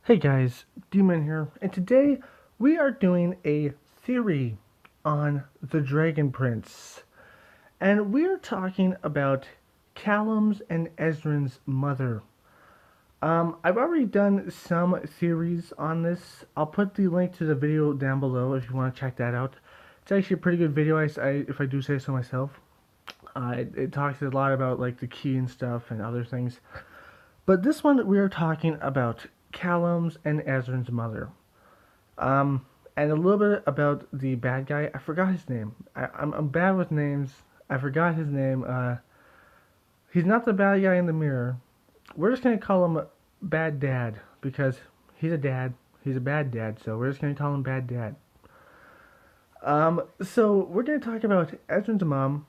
Hey guys, Demon here, and today we are doing a theory on the Dragon Prince. And we're talking about Callum's and Ezran's mother. I've already done some theories on this. I'll put the link to the video down below if you want to check that out. It's actually a pretty good video, if I do say so myself. It talks a lot about like the key and stuff and other things. But this one we are talking about Callum's and Ezran's mother. And a little bit about the bad guy. I forgot his name. I'm bad with names. I forgot his name. He's not the bad guy in the mirror. We're just gonna call him Bad Dad because he's a dad. He's a bad dad, so we're just gonna call him Bad Dad. So we're gonna talk about Ezran's mom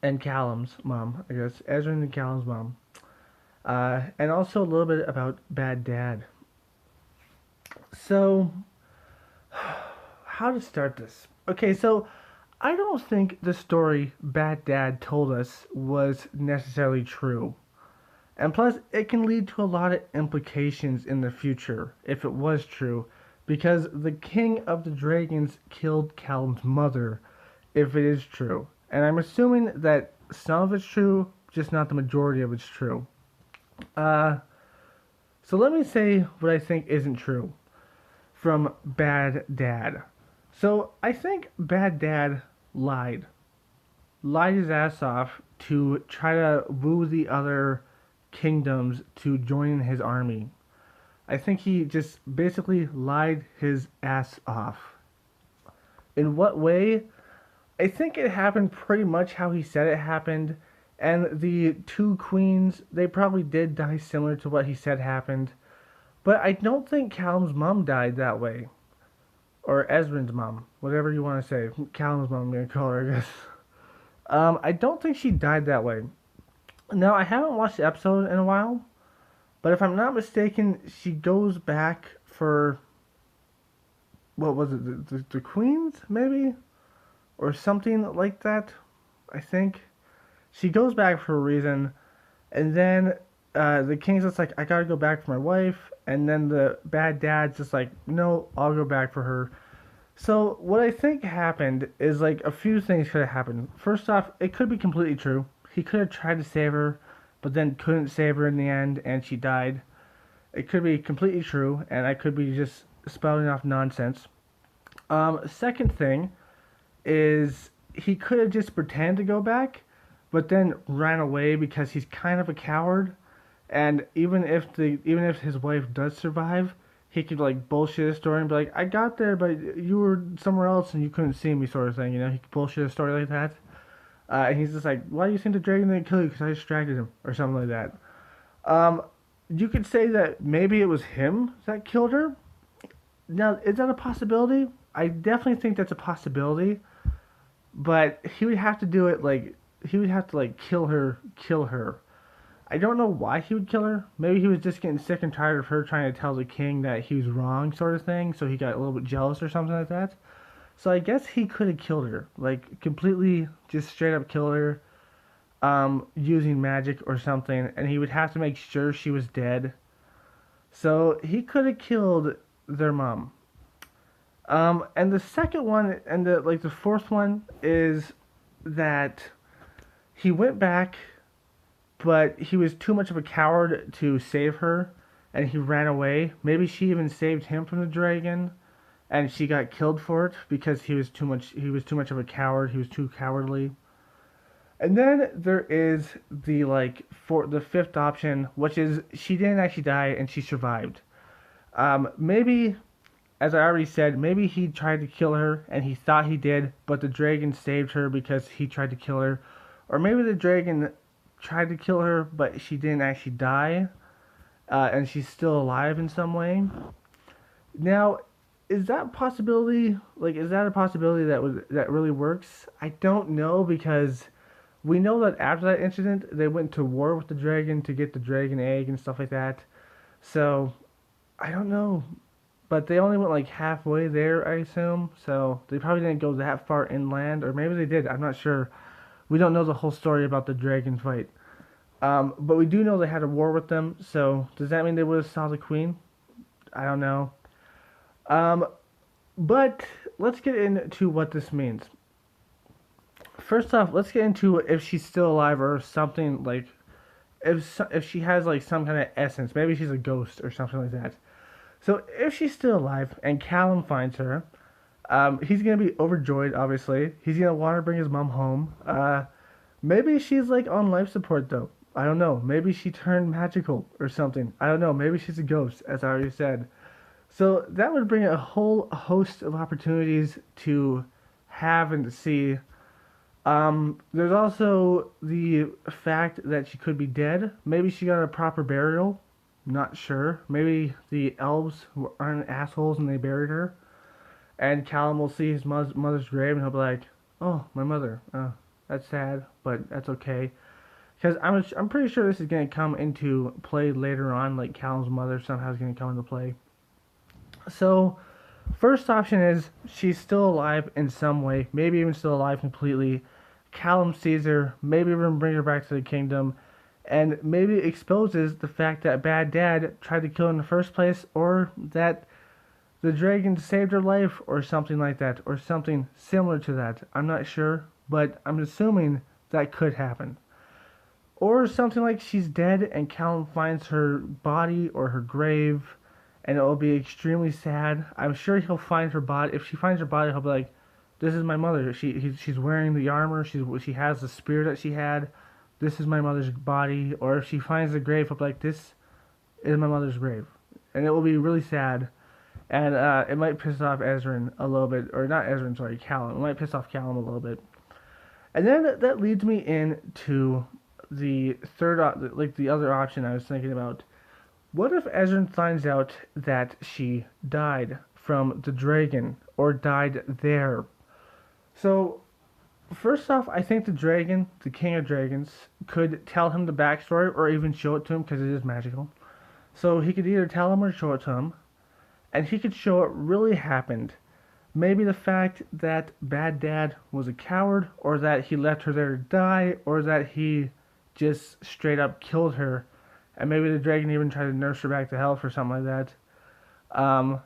and Callum's mom. I guess Ezran and Callum's mom, and also a little bit about Bad Dad. So how to start this? Okay, so I don't think the story Bad Dad told us was necessarily true. And plus, it can lead to a lot of implications in the future if it was true, because the King of the Dragons killed Callum's mother, if it is true. And I'm assuming that some of it's true, just not the majority of it's true. Uh, so let me say what I think isn't true from Bad Dad. So I think Bad Dad lied. Lied his ass off to try to woo the other kingdoms to join his army. I think he just basically lied his ass off. In what way? I think it happened pretty much how he said it happened. And the two queens, they probably did die similar to what he said happened. But I don't think Callum's mom died that way. Or Ezran's mom, whatever you want to say. Callum's mom, I'm going to call her, I guess. I don't think she died that way. Now, I haven't watched the episode in a while, but if I'm not mistaken, she goes back for, what was it, the Queens, maybe? Or something like that, I think. She goes back for a reason, and then the King's just like, I gotta go back for my wife, and then the Bad Dad's just like, no, I'll go back for her. So what I think happened is like a few things could have happened. First off, it could be completely true. He could have tried to save her, but then couldn't save her in the end, and she died. It could be completely true, and I could be just spouting off nonsense. Second thing is he could have just pretended to go back, but then ran away because he's kind of a coward. And even if his wife does survive, he could like bullshit a story and be like, "I got there, but you were somewhere else and you couldn't see me," sort of thing. You know, he could bullshit a story like that. And he's just like, "Why do you think the dragon didn't kill you? Because I distracted him," or something like that. Um, you could say that maybe it was him that killed her. Now, is that a possibility? I definitely think that's a possibility, but he would have to do it like he would have to like kill her. I don't know why he would kill her. Maybe he was just getting sick and tired of her trying to tell the king that he was wrong, sort of thing. So he got a little bit jealous or something like that. So I guess he could have killed her, like completely, just straight up kill her, using magic or something, and he would have to make sure she was dead. So he could have killed their mom. And the second one, and the fourth one is that he went back, but he was too much of a coward to save her, and he ran away. Maybe she even saved him from the dragon, and she got killed for it because he was too much of a coward. He was too cowardly. And then there is the fifth option, which is she didn't actually die and she survived. Maybe, as I already said, maybe he tried to kill her and he thought he did, but the dragon saved her because he tried to kill her. Or maybe the dragon tried to kill her, but she didn't actually die, and she's still alive in some way. Now, is that a possibility? Like, is that a possibility that really works? I don't know because we know that after that incident, they went to war with the dragon to get the dragon egg and stuff like that. So, I don't know. But they only went like halfway there, I assume. So, they probably didn't go that far inland. Or maybe they did. I'm not sure. We don't know the whole story about the dragon fight. But we do know they had a war with them. So, does that mean they would have saw the queen? I don't know. Um, but let's get into what this means. First off, let's get into if she's still alive or something like if she has like some kind of essence. Maybe she's a ghost or something like that. So if she's still alive and Callum finds her, he's gonna be overjoyed. Obviously, he's gonna want to bring his mom home. Maybe she's like on life support though. I don't know. Maybe she turned magical or something. I don't know. Maybe she's a ghost, as I already said. So that would bring a whole host of opportunities to have and to see. There's also the fact that she could be dead. Maybe she got a proper burial. Not sure. Maybe the elves aren't assholes and they buried her. And Callum will see his mother's grave and he'll be like, "Oh, my mother. That's sad, but that's okay." Because I'm pretty sure this is gonna come into play later on. Like Callum's mother somehow is gonna come into play. So, first option is she's still alive in some way, maybe even still alive completely. Callum sees her, maybe even bring her back to the kingdom, and maybe exposes the fact that Bad Dad tried to kill her in the first place, or that the dragon saved her life, or something like that, or something similar to that. I'm not sure, but I'm assuming that could happen. Or something like she's dead and Callum finds her body or her grave, and it will be extremely sad. I'm sure he'll find her body. If she finds her body, he'll be like, "This is my mother. She's wearing the armor. She has the spear that she had. This is my mother's body." Or if she finds the grave, he'll be like, "This is my mother's grave," and it will be really sad. And it might piss off Ezran a little bit, or not Ezran, sorry, Callum. It might piss off Callum a little bit. And then that leads me into the third, like the other option I was thinking about. What if Ezran finds out that she died from the dragon, or died there? So, first off, I think the dragon, the king of dragons, could tell him the backstory, or even show it to him because it is magical. So he could either tell him or show it to him, and he could show it really happened. Maybe the fact that Bad Dad was a coward, or that he left her there to die, or that he just straight up killed her, and maybe the dragon even tried to nurse her back to health or something like that.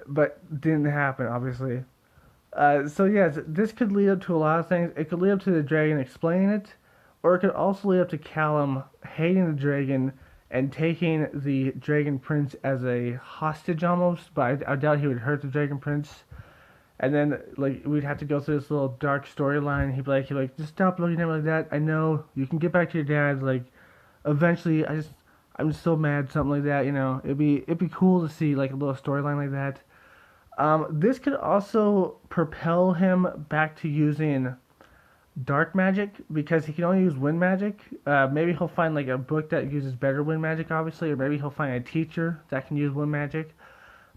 But didn't happen, obviously. So yes, this could lead up to a lot of things. It could lead up to the dragon explaining it, or it could also lead up to Callum hating the dragon and taking the dragon prince as a hostage almost. But I doubt he would hurt the dragon prince. And then like we'd have to go through this little dark storyline. He'd be like, "Just stop looking at me like that. I know you can get back to your dad. Like, eventually, I'm just so mad." Something like that. You know, it'd be cool to see like a little storyline like that. This could also propel him back to using dark magic because he can only use wind magic. Maybe he'll find like a book that uses better wind magic, obviously, or maybe he'll find a teacher that can use wind magic.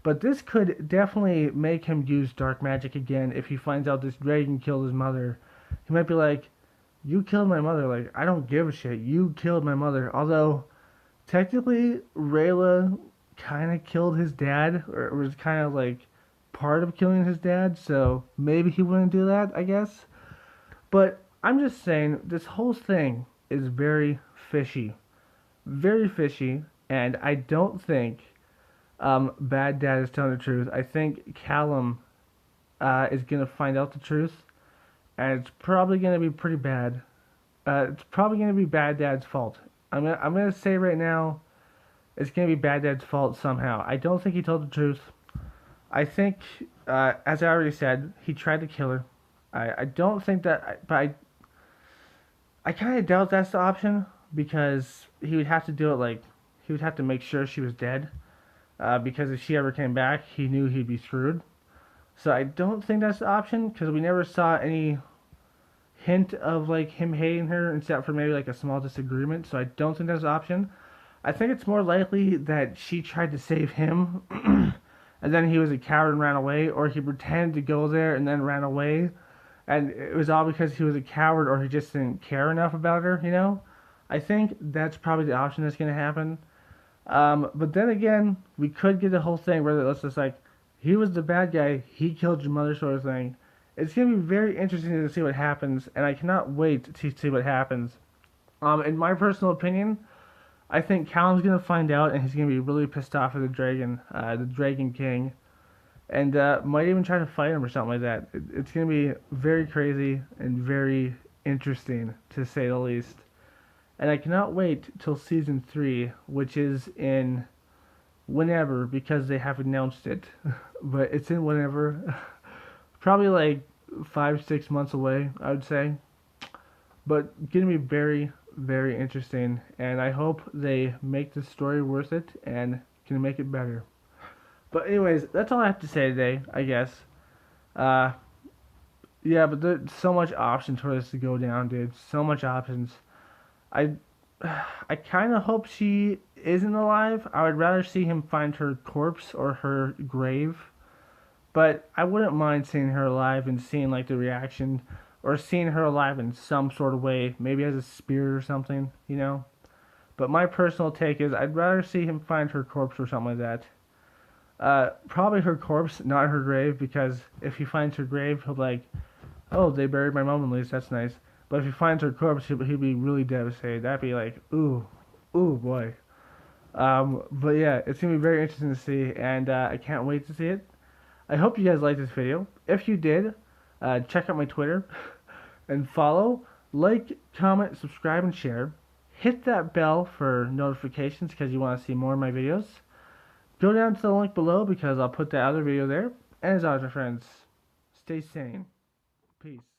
But this could definitely make him use dark magic again if he finds out this dragon killed his mother. He might be like, "You killed my mother. Like, I don't give a shit. You killed my mother." Although, technically, Rayla kind of killed his dad, or was kind of like part of killing his dad, so maybe he wouldn't do that, I guess. But I'm just saying, this whole thing is very fishy. Very fishy, and I don't think Bad Dad is telling the truth. I think Callum is going to find out the truth, and it's probably going to be pretty bad. It's probably going to be Bad Dad's fault. I'm gonna say right now, it's going to be Bad Dad's fault somehow. I don't think he told the truth. I think, as I already said, he tried to kill her. I don't think that, but I kind of doubt that's the option because he would have to do it like, he would have to make sure she was dead. Because if she ever came back, he knew he'd be screwed. So I don't think that's the option because we never saw any hint of like him hating her except for maybe like a small disagreement. So I don't think that's the option. I think it's more likely that she tried to save him and then he was a coward and ran away, or he pretended to go there and then ran away, and it was all because he was a coward or he just didn't care enough about her, you know? I think that's probably the option that's going to happen. But then again, we could get the whole thing where it's just like, he was the bad guy, he killed your mother sort of thing. It's going to be very interesting to see what happens, and I cannot wait to see what happens. In my personal opinion, I think Callum's gonna find out, and he's gonna be really pissed off at the Dragon King, and might even try to fight him or something like that. It's gonna be very crazy and very interesting, to say the least. And I cannot wait till season 3, which is in whenever, because they have announced it. But it's in whenever. Probably like 5, 6 months away, I would say. But gonna be very, very interesting. And I hope they make the story worth it and can make it better. But anyways, that's all I have to say today, I guess. Uh, yeah, but there's so much options for this to go down, dude. So much options. I I kind of hope she isn't alive. I would rather see him find her corpse or her grave. But I wouldn't mind seeing her alive and seeing like the reaction, or seeing her alive in some sort of way, maybe as a spirit or something, you know. But my personal take is I'd rather see him find her corpse or something like that. Probably her corpse, not her grave, because if he finds her grave, he'll be like, "Oh, they buried my mom at least. That's nice." But if he finds her corpse, he'd be really devastated. That'd be like, ooh, ooh boy. But yeah, it's gonna be very interesting to see, and I can't wait to see it. I hope you guys liked this video. If you did, check out my Twitter and follow, like, comment, subscribe, and share. Hit that bell for notifications because you want to see more of my videos. Go down to the link below because I'll put the other video there. And as always, my friends, stay sane. Peace.